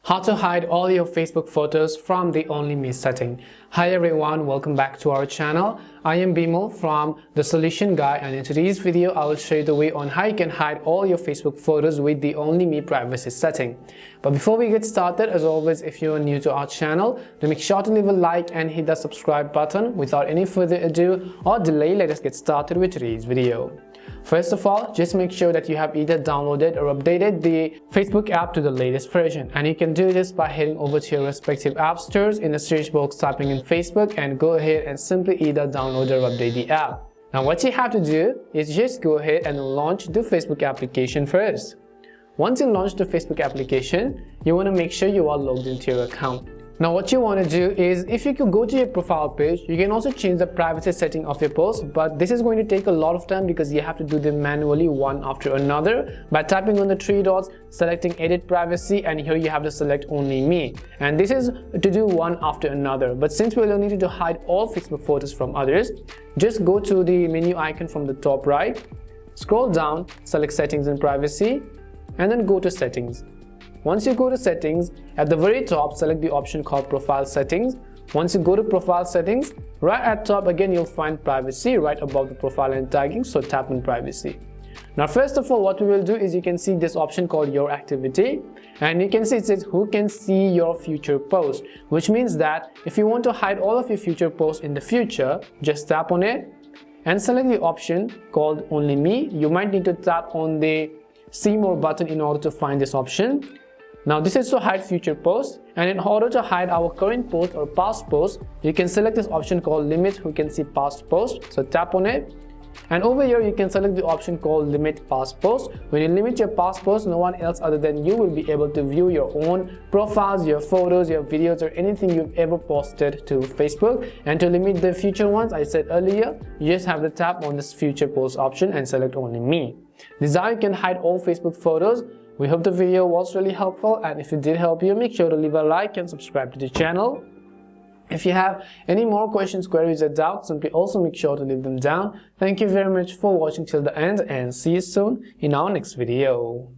How to hide all your Facebook photos from the Only Me setting. Hi everyone, welcome back to our channel. I am Bimal from The Solution Guy, and in today's video I will show you the way on how you can hide all your Facebook photos with the Only Me privacy setting. But before we get started, as always, if you are new to our channel, then make sure to leave a like and hit the subscribe button. Without any further ado or delay, let us get started with today's video. First of all, just make sure that you have either downloaded or updated the Facebook app to the latest version, and you can do this by heading over to your respective app stores, in the search box typing in Facebook, and go ahead and simply either download or update the app. Now what you have to do is just go ahead and launch the Facebook application first. Once you launch the Facebook application, you want to make sure you are logged into your account. Now what you want to do is, if you could go to your profile page, you can also change the privacy setting of your post, but this is going to take a lot of time because you have to do them manually one after another by tapping on the three dots, selecting edit privacy, and here you have to select Only Me, and this is to do one after another. But since we will need to hide all Facebook photos from others, just go to the menu icon from the top right, scroll down, select settings and privacy, and then go to settings. Once you go to settings, at the very top, select the option called profile settings. Once you go to profile settings, right at top again you'll find privacy right above the profile and tagging, so tap on privacy. Now first of all, what we will do is, you can see this option called your activity, and you can see it says who can see your future post, which means that if you want to hide all of your future posts in the future, just tap on it and select the option called Only Me. You might need to tap on the see more button in order to find this option. Now this is to hide future posts, and in order to hide our current post or past posts, you can select this option called limit who can see past posts, so tap on it, and over here you can select the option called limit past posts. When you limit your past posts, no one else other than you will be able to view your own profiles, your photos, your videos, or anything you've ever posted to Facebook. And to limit the future ones, I said earlier, you just have to tap on this future post option and select Only Me. This is how you can hide all Facebook photos. We hope the video was really helpful, and if it did help you, make sure to leave a like and subscribe to the channel. If you have any more questions, queries, or doubts, simply also make sure to leave them down. Thank you very much for watching till the end, and see you soon in our next video.